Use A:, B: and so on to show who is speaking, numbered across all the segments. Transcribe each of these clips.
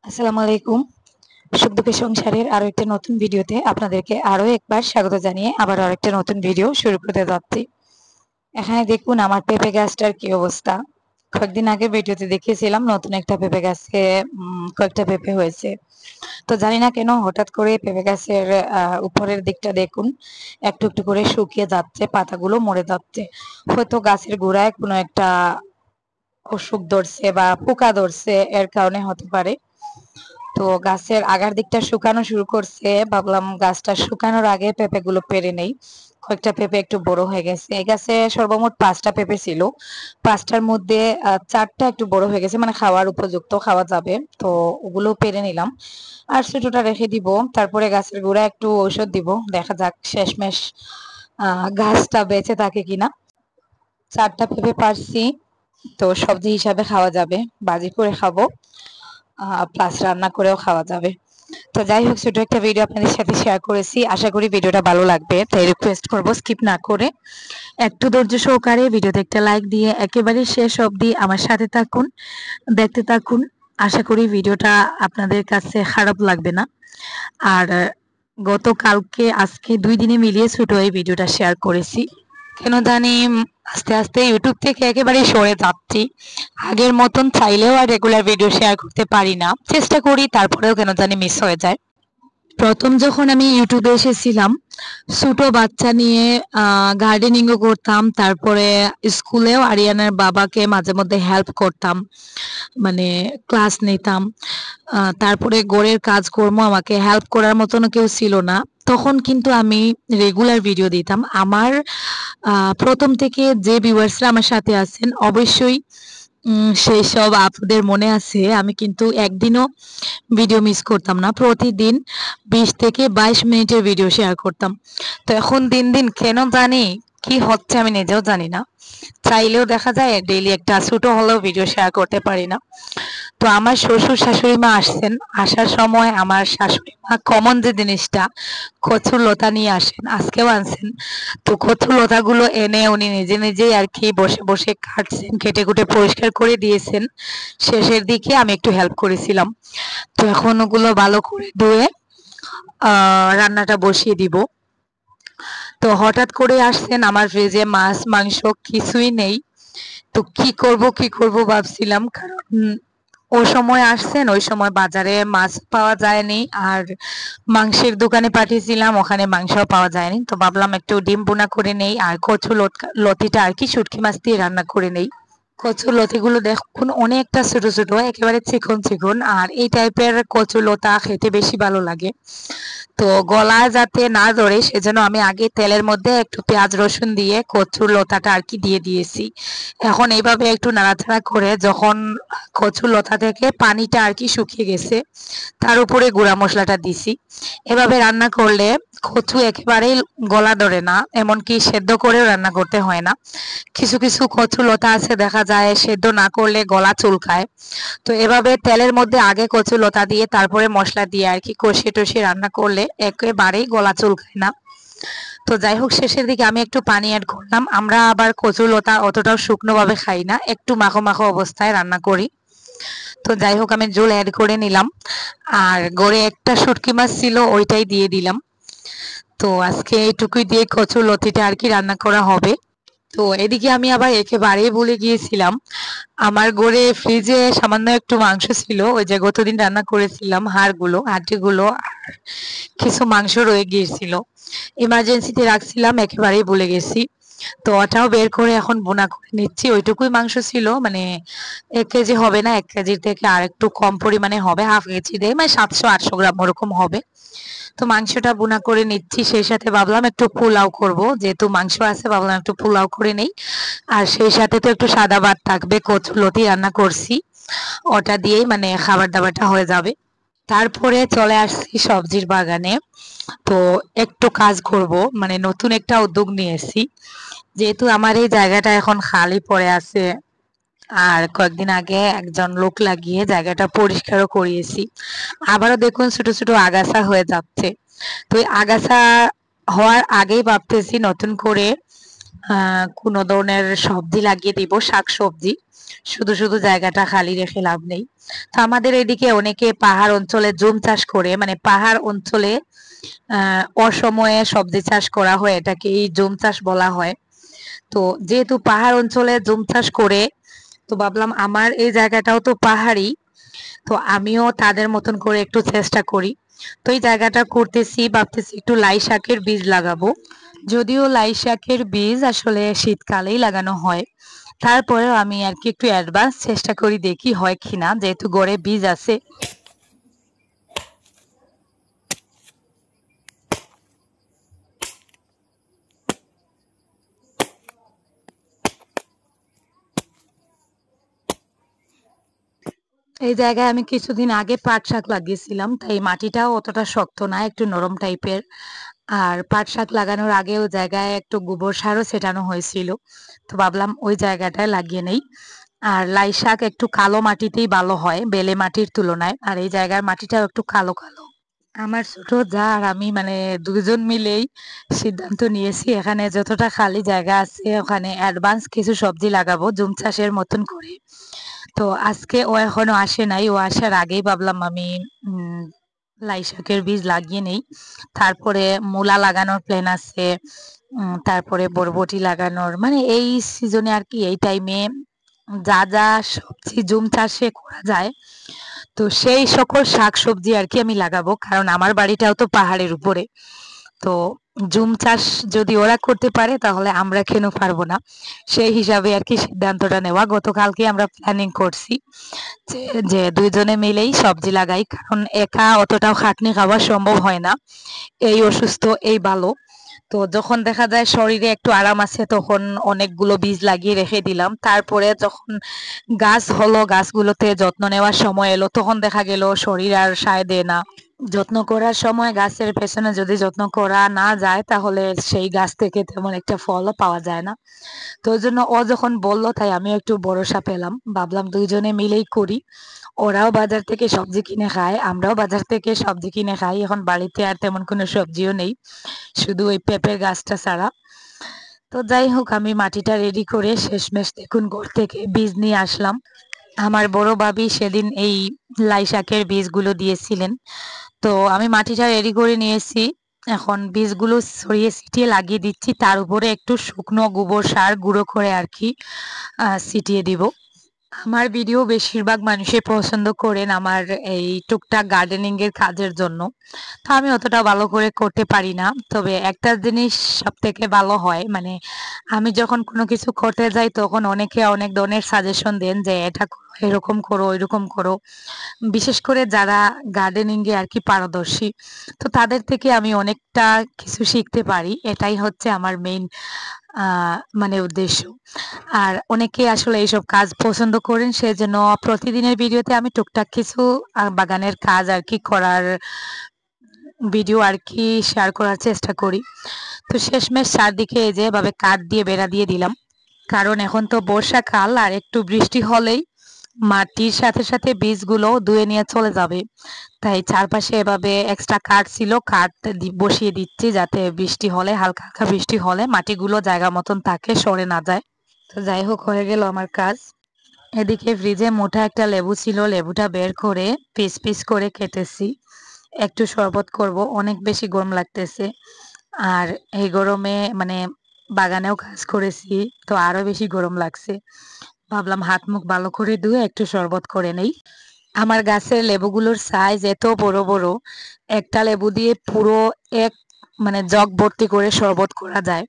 A: আসসালামু আলাইকুম। সুখ দুঃখের সংসারের আরো একটা নতুন ভিডিওতে আপনাদেরকে আরো একবার স্বাগত জানিয়ে আবার আরেকটা নতুন ভিডিও শুরু করতে যাচ্ছি। এখানে দেখুন আমার পেঁপে গাছটার কি অবস্থা। কয়েকদিন আগে ভিডিওতে দেখিয়েছিলাম নতুন একটা পেঁপে গাছে কয়েকটা পেঁপে হয়েছে। তো জানি না কেন হঠাৎ করে পেঁপে গাছের উপরের দিকটা দেখুন একটু একটু করে শুকিয়ে যাচ্ছে, পাতাগুলো মরে যাচ্ছে। হয়তো গাছের গোড়ায় কোনো একটা অসুখ ধরছে বা পোকা ধরছে, এর কারণে হতে পারে। তো গাছের আগার দিকটা শুকানো শুরু করছে, ভাবলাম গাছটা শুকানোর আগে পেঁপে গুলো পেরে নেই। কয়েকটা পেঁপে একটু বড় হয়ে গেছে। এই গাছে সর্বমোট 5টা পেঁপে ছিল। 5টার মধ্যে 4টা একটু বড় হয়ে গেছে, মানে খাওয়ার উপযুক্ত, খাওয়া যাবে। তো ওগুলো পেরে নিলাম আর ছোটটা রেখে দিব। তারপরে গাছের গোড়ায় একটু ঔষধ দিব, দেখা যাক শেষমেশ গাছটা বেঁচে থাকে কিনা। 4টা পেঁপে পারছি, তো সবজি হিসাবে খাওয়া যাবে, ভাজি করে খাবো, প্লাস রান্না করেও খাওয়া যাবে। তো যাই হোক, ছোট একটা ভিডিও আপনাদের সাথে শেয়ার করেছি, আশা করি ভিডিওটা ভালো লাগবে। তাই রিকোয়েস্ট করব স্কিপ না করে একটু ধৈর্য সহকারে ভিডিওতে একটা লাইক দিয়ে একেবারে শেষ অবধি আমার সাথে থাকুন, দেখতে থাকুন। আশা করি ভিডিওটা আপনাদের কাছে খারাপ লাগবে না। আর গতকালকে আজকে 2 দিনে মিলিয়ে ছোট এই ভিডিওটা শেয়ার করেছি। কেন জানি আস্তে আস্তে ইউটিউব থেকে একেবারে সরে যাচ্ছি। আগের মতন চাইলেও আর রেগুলার ভিডিও শেয়ার করতে পারি না, চেষ্টা করি, তারপরেও কেন জানি মিস হয়ে যায়। প্রথম যখন আমি ইউটিউবে এসেছিলাম, ছোট বাচ্চা নিয়ে গার্ডেনিংও করতাম, তারপরে স্কুলেও আরিয়ানার বাবাকে মাঝে মধ্যে হেল্প করতাম, মানে ক্লাস নিতাম। তারপরে ঘরের কাজকর্ম আমাকে হেল্প করার মতনও কেউ ছিল না। তখন কিন্তু আমি রেগুলার ভিডিও দিতাম। আমার প্রথম থেকে যে ভিউয়ার্সরা আমার সাথে আছেন অবশ্যই সেই সব আপুদের মনে আছে, আমি কিন্তু একদিনও ভিডিও মিস করতাম না। প্রতিদিন 20 থেকে 22 মিনিটের ভিডিও শেয়ার করতাম। তো এখন দিন দিন কেন জানি কি হচ্ছে আমি নিজেও জানি না। চাইলেও দেখা যায় ডেইলি একটা ছোট হলেও ভিডিও শেয়ার করতে পারি না। তো আমার শ্বশুর শাশুড়ি মা আসছেন, আসার সময় আমার শাশুড়ি মা কমন যে জিনিসটা কচুর লতা নিয়ে আসেন, আজকেও আনছেন। তো কচুর লতাগুলো এনে উনি নিজে নিজেই আর কি বসে বসে কাটছেন, কেটে কুটে পরিষ্কার করে দিয়েছেন। শেষের দিকে আমি একটু হেল্প করেছিলাম। তো এখন ওগুলো ভালো করে ধুয়ে রান্নাটা বসিয়ে দিব। তো হঠাৎ করে আসছেন, আমার ফ্রিজে মাছ মাংস কিছুই নেই। তো কি করব ভাবছিলাম, কারণ ও সময় আসছেন, ওই সময় বাজারে মাছ পাওয়া যায়নি, আর মাংসের দোকানে পাঠিয়েছিলাম, ওখানে মাংসও পাওয়া যায়নি। তো ভাবলাম একটু ডিম বোনা করে নেই আর কচু লতিটা আর কি শুটকি মাছ দিয়ে রান্না করে নেই। কচুর লতিগুলো দেখুন অনেকটা ছোট ছোট, একেবারে চিকন চিকন, আর এই টাইপের কচু লতা খেতে বেশি ভালো লাগে। তো গলায় যাতে না ধরে সেজন্য আমি আগে তেলের মধ্যে একটু পেঁয়াজ রসুন দিয়ে কচুর লতাটা আর কি দিয়ে দিয়েছি। এখন এইভাবে একটু নাড়াচাড়া করে যখন কচুর লতা থেকে পানিটা আর কি শুকিয়ে গেছে, তার উপরে গুঁড়া মশলাটা দিছি। এভাবে রান্না করলে কচু একেবারেই গলা ধরে না, এমনকি সেদ্ধ করেও রান্না করতে হয় না। কিছু কিছু কচু লতা আছে দেখা যায় সেদ্ধ না করলে গলা চুলকায়। তো এভাবে তেলের মধ্যে আগে কচু লতা দিয়ে তারপরে মশলা দিয়ে আর কি কষিয়ে টষিয়ে রান্না করলে একেবারেই গলা চুলকায় না। তো যাই হোক, শেষের দিকে আমি একটু পানি অ্যাড করলাম। আমরা আবার কচু লতা অতটাও শুকনো ভাবে খাই না, একটু মাখো মাখো অবস্থায় রান্না করি। তো যাই হোক, আমি ঝোল অ্যাড করে নিলাম, আর গড়ে একটা শুটকি মাছ ছিল ওইটাই দিয়ে দিলাম। তো আজকে এইটুকুই দিয়ে কচু লতিটা আর কি রান্না করা হবে। তো এদিকে আমি আবার একেবারেই ভুলে গিয়েছিলাম, আমার ঘরে ফ্রিজে সামান্য একটু মাংস ছিল, ওই যে গতদিন রান্না করেছিলাম, হাড্ডিগুলো আর কিছু মাংস রয়ে গিয়েছিল, ইমার্জেন্সিতে রাখছিলাম, একেবারেই ভুলে গেছি। তো ওটাও বের করে এখন বোনা করে নিচ্ছি। ওইটুকুই মাংস ছিল, মানে 1 কেজি হবে না, 1 কেজির থেকে আর একটু কম পরিমাণে হবে, হাফ কেজি দেয়, মানে 700-800 গ্রাম ওরকম হবে। তো মাংসটা বোনা করে নিচ্ছি, সেই সাথে ভাবলাম একটু পোলাও করব, যেহেতু মাংস আছে ভাবলাম একটু পোলাও করে নেই। আর সেই সাথে তো একটু সাদা ভাত থাকবে, কচু লতি রান্না করছি, ওটা দিয়েই মানে খাবার দাবারটা হয়ে যাবে। তারপরে চলে আসছি সবজির বাগানে। তো একটু কাজ করব, মানে নতুন একটা উদ্যোগ নিয়েছি, যেহেতু আমার এই জায়গাটা এখন খালি পড়ে আছে, আর কয়েকদিন আগে একজন লোক লাগিয়ে জায়গাটা পরিষ্কারও করিয়েছি। আবারও দেখুন ছোট ছোট আগাছা হয়ে যাচ্ছে। তো এই আগাছা হওয়ার আগেই ভাবতেছি নতুন করে কোনো ধরনের সবজি লাগিয়ে দিব, শাক সবজি। শুধু শুধু জায়গাটা খালি রেখে লাভ নেই। তো আমাদের এদিকে অনেকে পাহাড় অঞ্চলে জুম চাষ করে, মানে পাহাড় অঞ্চলে অসময়ে সবজি চাষ করা হয়, এটাকে জুম চাষ বলা হয়। তো যেহেতু পাহাড় অঞ্চলে জুম চাষ করে, তো ভাবলাম আমার এই জায়গাটাও তো পাহাড়ি, তো আমিও তাদের মতন করে একটু চেষ্টা করি। তো এই জায়গাটা করতেছি, ভাবতেছি একটু লাই শাকের বীজ লাগাবো। যদিও লাই শাকের বীজ আসলে শীতকালেই লাগানো হয়, তারপরেও আমি আর কি একটু অ্যাডভান্স চেষ্টা করি, দেখি হয় কিনা, যেহেতু গড়ে বীজ আছে। এই জায়গায় আমি কিছুদিন আগে পাট শাক লাগিয়েছিলাম, তাই মাটিটাও অতটা শক্ত না, একটু নরম টাইপের। আর পাট শাক লাগানোর আগে ওই জায়গায় একটু গোবর সারও ছেটানো হয়েছিল, তো ভাবলাম ওই জায়গাটায় লাগিয়ে নেই। আর লাই শাক একটু কালো মাটিতেই ভালো হয় বেলে মাটির তুলনায়, আর এই জায়গার মাটিটাও একটু কালো কালো। আমার ছোট যা আর আমি মানে দুজন মিলেই সিদ্ধান্ত নিয়েছি, এখানে যতটা খালি জায়গা আছে ওখানে অ্যাডভান্স কিছু সবজি লাগাবো জুম চাষের মতন করে। তো আজকে ও এখনো আসে নাই, ও আসার আগেই ভাবলাম আমি উম লাই শাকের বীজ লাগিয়ে নেই। তারপরে মূলা লাগানোর প্ল্যান আছে, তারপরে বরবটি লাগানোর, মানে এই সিজনে আর কি এই টাইমে যা যা সবজি জুম চাষে করা যায়, তো সেই সকল শাকসবজি আর কি আমি লাগাবো, কারণ আমার বাড়িটাও তো পাহাড়ের উপরে। তো জুম চাষ যদি ওরা করতে পারে তাহলে আমরা কেন পারবো না, সেই হিসাবে আর কি সিদ্ধান্তটা নেওয়া। গতকালকে আমরা প্ল্যানিং করছি যে যে দুইজনে মিলেই সবজি লাগাই, কারণ একা অতটাও খাটনি খাওয়া সম্ভব হয় না, এই অসুস্থ এই ভালো। তো যখন দেখা যায় শরীরে একটু আরাম আছে তখন অনেকগুলো বীজ লাগিয়ে রেখে দিলাম, তারপরে যখন গাছ হলো, গাছগুলোতে যত্ন নেওয়ার সময় এলো, তখন দেখা গেল শরীর আর সায় দেয় না। যত্ন করার সময় গাছের পেছনে যদি যত্ন করা না যায় তাহলে সেই গাছ থেকে তেমন একটা ফলও পাওয়া যায় না। তো ওই জন্য ও যখন বললো তাই আমি একটু ভরসা পেলাম, ভাবলাম দুইজনে মিলেই করি। ওরাও বাজার থেকে সবজি কিনে খায়, আমরাও বাজার থেকে সবজি কিনে খাই, এখন বাড়িতে আর তেমন কোনো সবজিও নেই, শুধু ওই পেঁপের গাছটা ছাড়া। তো যাই হোক, আমি মাটিটা রেডি করে শেষমেশ দেখুন ঘর থেকে বীজ নিয়ে আসলাম। আমার বড় ভাবি সেদিন এই লাই শাকের বীজগুলো দিয়েছিলেন, তো আমি মাটিটা রেডি করে নিয়েছি। এখন বীজগুলো ছড়িয়ে ছিটিয়ে লাগিয়ে দিচ্ছি, তার উপরে একটু শুকনো গোবর সার গুঁড়ো করে আর কি ছিটিয়ে দিব। আমার ভিডিও বেশিরভাগ মানুষই পছন্দ করেন আমার এই টুকটাক গার্ডেনিং এর কাজের জন্য। তো আমি অতটা ভালো করে করতে পারি না, তবে একটা জিনিস সব থেকে ভালো হয়, মানে আমি যখন কোনো কিছু করতে যাই তখন অনেকে অনেক ধরনের সাজেশন দেন যে এটা করো, এরকম করো, ওইরকম করো। বিশেষ করে যারা গার্ডেনিং এ আর কি পারদর্শী, তো তাদের থেকে আমি অনেকটা কিছু শিখতে পারি, এটাই হচ্ছে আমার মেইন মানে উদ্দেশ্য। আর অনেকে আসলে এইসব কাজ পছন্দ করেন, সেজন্য প্রতিদিনের ভিডিওতে আমি টুকটাক কিছু বাগানের কাজ আর কি করার ভিডিও আর কি শেয়ার করার চেষ্টা করি। তো শেষমেশ চারদিকে এই যে ভাবে কাঠ দিয়ে বেড়া দিয়ে দিলাম, কারণ এখন তো বর্ষাকাল, আর একটু বৃষ্টি হলেই মাটির সাথে সাথে বীজগুলো ধুয়ে নিয়ে চলে যাবে। তাই চারপাশে এভাবে এক্সট্রা কাঠ ছিল, কাঠ বসিয়ে দিচ্ছি যাতে বৃষ্টি হলে, হালকা হালকা বৃষ্টি হলে মাটিগুলো জায়গা মতন থাকে, সরে না যায়। তো যাই হোক, হয়ে গেল আমার কাজ। এদিকে ফ্রিজে মোটা একটা লেবু ছিল, লেবুটা বের করে পিস পিস করে কেটেছি, একটু শরবত করব, অনেক বেশি গরম লাগতেছে। আর এই গরমে মানে বাগানেও কাজ করেছি, তো আরো বেশি গরম লাগছে, ভাবলাম হাত মুখ ভালো করে ধুয়ে একটু শরবত করে নেই। আমার গাছের লেবুগুলোর সাইজ এত বড় বড়, একটা লেবু দিয়ে পুরো এক মানে জগ ভর্তি করে শরবত করা যায়।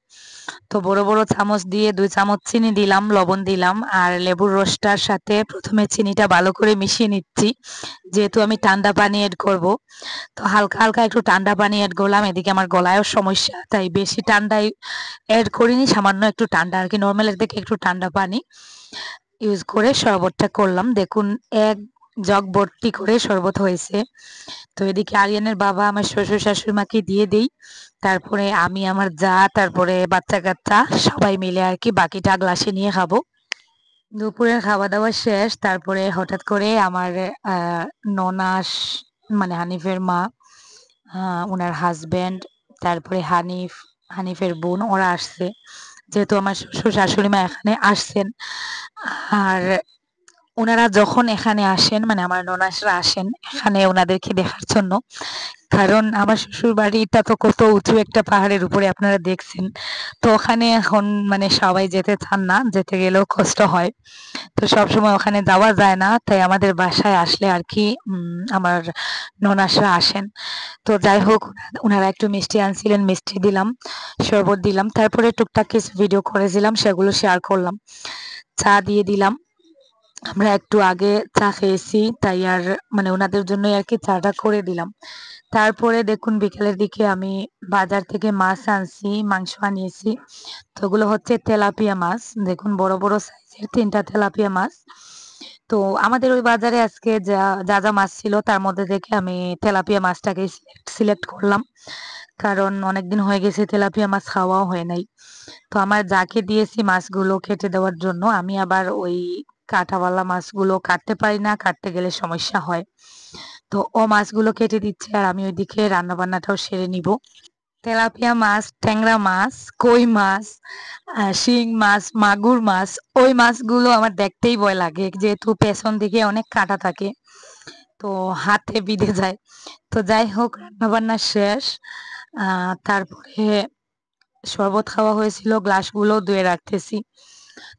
A: তো বড় বড় চামচ দিয়ে 2 চামচ চিনি দিলাম, লবণ দিলাম, আর লেবুর রসটার সাথে প্রথমে চিনিটা ভালো করে মিশিয়ে নিচ্ছি, যেহেতু আমি ঠান্ডা পানি এড করব। তো হালকা হালকা একটু ঠান্ডা পানি এড করলাম, এদিকে আমার গলায়ও সমস্যা, তাই বেশি ঠান্ডাই এড করিনি, সামান্য একটু ঠান্ডা আর কি, নর্মালের থেকে একটু ঠান্ডা পানি ইউজ করে শরবতটা করলাম। দেখুন, এক জগ ভর্তি করে শরবত হয়েছে। তো এদিকে আরিয়ানের বাবা আমার শ্বশুর শাশুড়ি মাকে দিয়ে দেই, তারপরে আমি, আমার যা, তারপরে বাচ্চা কাচ্চা সবাই মিলে আর কি বাকিটা গ্লাসে নিয়ে খাবো। দুপুরের খাওয়া দাওয়া শেষ, তারপরে হঠাৎ করে আমার ননাস, মানে হানিফের মা, ওনার হাজবেন্ড, তারপরে হানিফের বোন, ওরা আসছে। যেহেতু আমার শ্বশুর শাশুড়ি মা এখানে আসছেন। আর ওনারা যখন এখানে আসেন, মানে আমার ননাসরা আসেন এখানে ওনাদেরকে দেখার জন্য। কারণ আমার শ্বশুর বাড়িটা তো কত উঁচু একটা পাহাড়ের উপরে, আপনারা দেখছেন। তো ওখানে এখন মানে সবাই যেতে চান না, যেতে গেলেও কষ্ট হয়। তো সবসময় ওখানে যাওয়া যায় না, তাই আমাদের বাসায় আসলে আর কি আমার ননাসরা আসেন। তো যাই হোক, ওনারা একটু মিষ্টি আনছিলেন, মিষ্টি দিলাম, শরবত দিলাম, তারপরে টুকটাক কিছু ভিডিও করেছিলাম, সেগুলো শেয়ার করলাম। চা দিয়ে দিলাম। আমরা একটু আগে চা খেয়েছি, তাই আর মানে ওনাদের জন্যই আর কি চাটা করে দিলাম। তারপরে দেখুন বিকেলের দিকে আমি বাজার থেকে মাছ আনছি, মাংস আনিয়েছি। তো ওগুলো হচ্ছে তেলাপিয়া মাছ, দেখুন বড় বড় সাইজের 3টা তেলাপিয়া মাছ। তো আমাদের ওই বাজারে আজকে যা যা যা মাছ ছিল তার মধ্যে থেকে আমি তেলাপিয়া মাছটাকে সিলেক্ট করলাম, কারণ অনেকদিন হয়ে গেছে তেলাপিয়া মাছ খাওয়াও হয় নাই। তো আমার যাকে দিয়েছি মাছগুলো কেটে দেওয়ার জন্য, আমি আবার ওই কাঁটাওয়ালা মাছগুলো কাটতে পারি না, কাটতে গেলে সমস্যা হয়। তো ও মাছগুলো কেটে দিচ্ছে আর আমি ওইদিকে রান্না বান্নাটাও সেরে নিব। তেলাপিয়া মাছ, ট্যাংরা মাছ, কই মাছ, শিং মাছ, মাগুর মাছ, ওই মাছগুলো আমার দেখতেই ভয় লাগে, যেহেতু পেছন দিকে অনেক কাঁটা থাকে, তো হাতে বিঁধে যায়। তো যাই হোক, রান্না বান্না শেষ। তারপরে শরবত খাওয়া হয়েছিল, গ্লাসগুলো ধুয়ে রাখতেছি।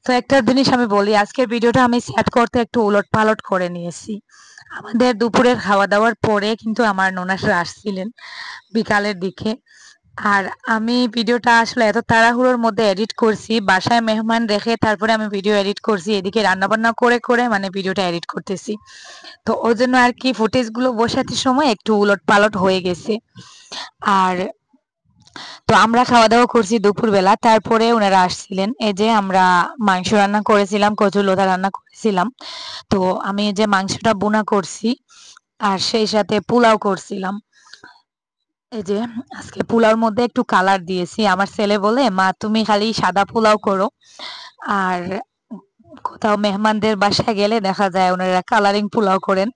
A: তো একটা জিনিস আমি বলি, আজকের ভিডিওটা আমি সেট করতে একটু উলট-পালট করে নিয়েছি। আমাদের দুপুরের খাওয়া-দাওয়ার পরে কিন্তু আমার ননাসরা আসছিলেন বিকালের দিকে। আর আমি ভিডিওটা আসলে এত তাড়াহুড়োর মধ্যে এডিট করছি, বাসায় মেহমান রেখে তারপরে আমি ভিডিও এডিট করছি। এদিকে রান্নাবান্না করে মানে ভিডিওটা এডিট করতেছি। তো ওজন্য আর কি ফুটেজগুলো বসাতে সময় একটু উলট-পালট হয়ে গেছে। আর তো আমরা খাওয়া-দাওয়া করছি দুপুরবেলা। তারপরে উনারা আসছিলেন। এই যে আমরা মাংস রান্না করেছিলাম, কচুর লতা রান্না করেছিলাম। তো আমি এই যে মাংসটা ভুনা করছি আর সেই সাথে পোলাও করছিলাম। এই যে আজকে পোলাওর মধ্যে একটু কালার দিয়েছি। আমার ছেলে বলে, "মা তুমি খালি সাদা পোলাও করো।" আর কোথাও মেহমানদের বাসায় গেলে দেখা যায় ওনারা কালারিং পোলাও করেন।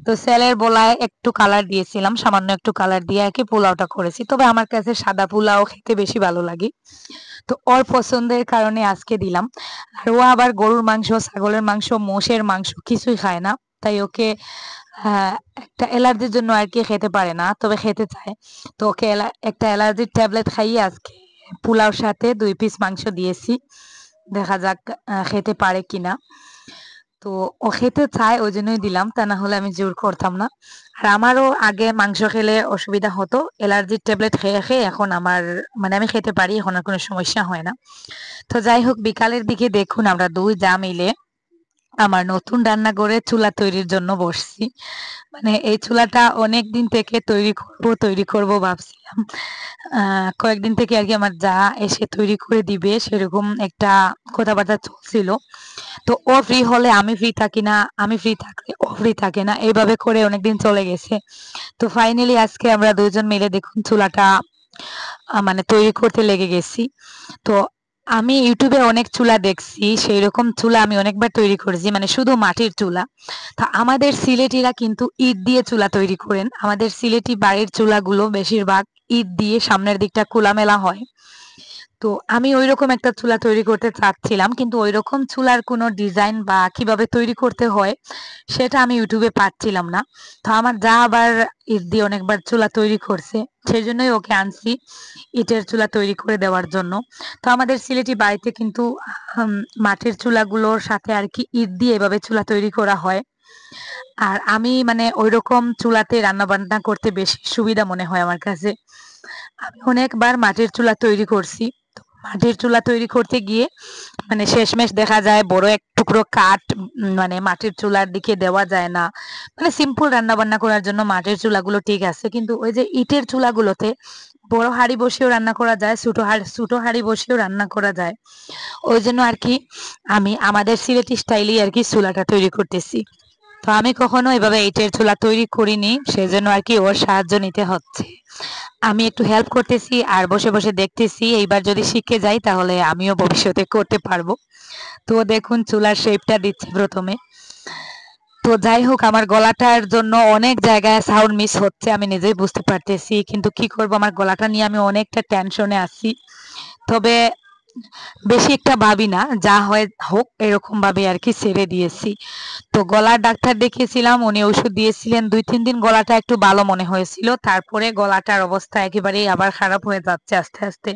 A: তো ছেলের বলায় একটু কালার দিয়েছিলাম, সামান্য একটু কালার দিয়ে আর কি পোলাওটা করেছি। তবে আমার কাছে সাদা পোলাও খেতে বেশি ভালো লাগে। তো ওর পছন্দের কারণে আজকে দিলাম। আর ও আবার গরুর মাংস, ছাগলের মাংস, মোষের মাংস কিছুই খায় না। তাই ওকে একটা অ্যালার্জির জন্য আর কি খেতে পারে না, তবে খেতে চায়। তো ওকে একটা অ্যালার্জির ট্যাবলেট খাইয়ে আজকে পোলাওর সাথে 2 পিস মাংস দিয়েছি। দেখা যাক খেতে পারে কিনা। তো ও খেতে চায় ওইজন্যই দিলাম, তা না হলে আমি জোর করতাম না। আর আমারও আগে মাংস খেলে অসুবিধা হতো, অ্যালার্জির ট্যাবলেট খেয়ে খেয়ে এখন আমার মানে আমি খেতে পারি, এখন আর কোনো সমস্যা হয় না। তো যাই হোক, বিকালের দিকে দেখুন আমরা 2 যা মিলে আমার নতুন রান্নাঘরে চুলা তৈরির জন্য বসছি। মানে এই চুলাটা অনেকদিন থেকে তৈরি করব ভাবছিলাম। কয়েকদিন থেকে আর কি আমার যা এসে তৈরি করে দিবে সেরকম একটা কথাবার্তা চলছিল। তো ও ফ্রি হলে আমি ফ্রি থাকি না, আমি ফ্রি থাকলে ও ফ্রি থাকে না, এইভাবে করে অনেকদিন চলে গেছে। তো ফাইনালি আজকে আমরা 2 জন মিলে দেখুন চুলাটা মানে তৈরি করতে লেগে গেছি। তো আমি ইউটিউবে অনেক চুলা দেখছি, সেইরকম চুলা আমি অনেকবার তৈরি করেছি, মানে শুধু মাটির চুলা। তা আমাদের সিলেটিরা কিন্তু ইট দিয়ে চুলা তৈরি করেন। আমাদের সিলেটি বাড়ির চুলাগুলো বেশিরভাগ ইট দিয়ে সামনের দিকটা খোলামেলা হয়। তো আমি ঐরকম একটা চুলা তৈরি করতে চাচ্ছিলাম, কিন্তু ঐরকম চুলার কোনো ডিজাইন বা কিভাবে তৈরি করতে হয় সেটা আমি ইউটিউবে পাচ্ছিলাম না। তো আমার যা আবার ইট দিয়ে অনেকবার চুলা তৈরি করছে, সেই জন্যই ওকে আনছি ইটের চুলা তৈরি করে দেওয়ার জন্য। তো আমাদের সিলেটি বাড়িতে কিন্তু উম, মাটির চুলাগুলোর সাথে আর কি ইট দিয়ে এভাবে চুলা তৈরি করা হয়। আর আমি মানে ঐরকম চুলাতে রান্না বান্না করতে বেশি সুবিধা মনে হয় আমার কাছে। আমি অনেকবার মাটির চুলা তৈরি করছি। তো মাটির চুলা তৈরি করতে গিয়ে মানে শেষমেশ দেখা যায় বড় এক টুকরো কাঠ মানে মাটির চুলার দিকে দেওয়া যায় না। মানে সিম্পল রান্না বান্না করার জন্য মাটির চুলাগুলো ঠিক আছে, কিন্তু ওই যে ইটের চুলাগুলোতে বড় হাঁড়ি বসিয়েও রান্না করা যায়, ছোট হাঁড়ি বসিয়েও রান্না করা যায়। ওই জন্য আর কি আমি আমাদের সিলেটি স্টাইলেই আর কি চুলাটা তৈরি করতেছি। তো আমি কখনো এভাবে ইটের চুলা তৈরি করিনি, সেজন্য আর কি ওর সাহায্য নিতে হচ্ছে। আমি একটু হেল্প করতেছি আর বসে বসে দেখতেছি, এইবার যদি শিখে যাই তাহলে আমিও ভবিষ্যতে করতে পারবো। তো দেখুন চুলার শেপটা দিচ্ছে প্রথমে। তো যাই হোক, আমার গলাটার জন্য অনেক জায়গায় সাউন্ড মিস হচ্ছে, আমি নিজেই বুঝতে পারতেছি, কিন্তু কি করব, আমার গলাটা নিয়ে আমি অনেকটা টেনশনে আছি। তবে বেশি একটা ভাবি না, যা হয় হোক এরকম ভাবে আর কি ছেড়ে দিয়েছি। তো গলার ডাক্তার দেখিয়েছিলাম, উনি ওষুধ দিয়েছিলেন। ২-৩ দিন গলাটা একটু ভালো মনে হয়েছিল, তারপরে গলাটার অবস্থা একেবারেই আবার খারাপ হয়ে যাচ্ছে আস্তে আস্তে।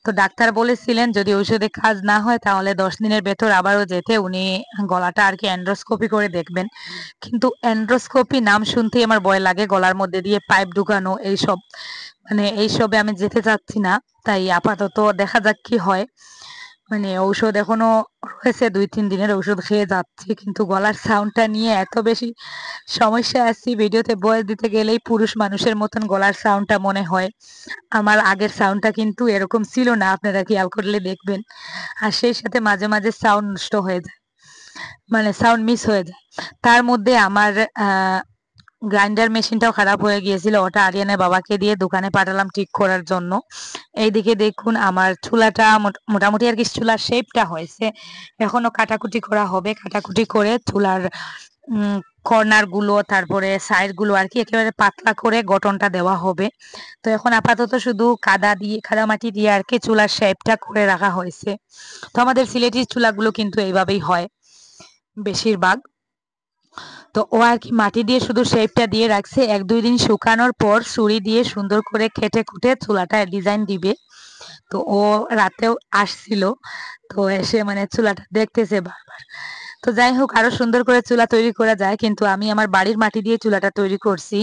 A: তো ডাক্তার বলেছিলেন যদি ঔষধে কাজ না হয় তাহলে ১০ দিনের ভেতর আবারও যেতে, উনি গলাটা আর কি এন্ডোস্কোপি করে দেখবেন। কিন্তু এন্ডোস্কোপি নাম শুনতেই আমার ভয় লাগে, গলার মধ্যে দিয়ে পাইপ ঢুকানো এইসব, মানে এইসবে আমি যেতে চাচ্ছি না। তাই আপাতত দেখা যাক কি হয়। মানে ঔষধ এখনো রয়েছে, ২-৩ দিনের ঔষধ খেয়ে যাচ্ছি, কিন্তু গলার সাউন্ডটা নিয়ে এত বেশি সমস্যায় আছি, ভিডিওতে ভয়েস দিতে গেলেই পুরুষ মানুষের মতন গলার সাউন্ডটা মনে হয়। আমার আগের সাউন্ডটা কিন্তু এরকম ছিল না, আপনারা খেয়াল করলে দেখবেন। আর সেই সাথে মাঝে মাঝে সাউন্ড নষ্ট হয়ে যায়, মানে সাউন্ড মিস হয়ে যায়। তার মধ্যে আমার গ্রাইন্ডার মেশিনটাও খারাপ হয়ে গিয়েছিল, ওটা আরিয়ানের বাবাকে দিয়ে দোকানে পাঠালাম ঠিক করার জন্য। এইদিকে দেখুন আমার চুলাটা মোটামুটি আর কি চুলার শেপটা হয়েছে, এখনো কাটাকুটি করা হবে। কাটাকুটি করে চুলার কর্নার গুলো, তারপরে সাইড গুলো আর কি একেবারে পাতলা করে গঠনটা দেওয়া হবে। তো এখন আপাতত শুধু কাদা মাটি দিয়ে আর কি চুলার শেপটা করে রাখা হয়েছে। তো আমাদের সিলেটি চুলাগুলো কিন্তু এইভাবেই হয় বেশিরভাগ। তো ও আর কি মাটি দিয়ে শুধু শেপটা দিয়ে রাখছে, ১-২ দিন শুকানোর পর ছুরি দিয়ে সুন্দর করে কেটে কুটে চুলাটা ডিজাইন দিবে। তো ও রাতেও আসছিল, তো এসে মানে চুলাটা দেখতেছে বারবার। তো যাই হোক, আরো সুন্দর করে চুলা তৈরি করা যায়, কিন্তু আমি আমার বাড়ির মাটি দিয়ে চুলাটা তৈরি করছি।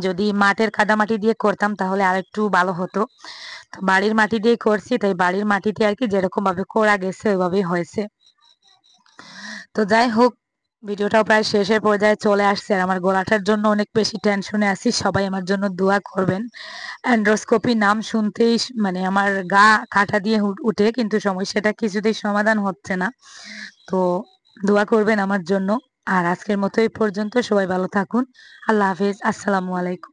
A: যদি মাঠের কাদা মাটি দিয়ে করতাম তাহলে আরেকটু ভালো হতো। তো বাড়ির মাটি দিয়ে করছি, তাই বাড়ির মাটিতে আর কি যেরকম ভাবে করা গেছে ওইভাবেই হয়েছে। তো যাই হোক, ভিডিওটাও প্রায় শেষের পর্যায়ে চলে আসছে, আর আমার গলাটার জন্য অনেক বেশি টেনশনে আছি। সবাই আমার জন্য দোয়া করবেন। অ্যান্ড্রোস্কোপি নাম শুনতেই মানে আমার গা কাঁটা দিয়ে উঠে, কিন্তু সমস্যাটা কিছুতেই সমাধান হচ্ছে না। তো দোয়া করবেন আমার জন্য। আর আজকের মতো এই পর্যন্ত, সবাই ভালো থাকুন। আল্লাহ হাফেজ, আসসালামু আলাইকুম।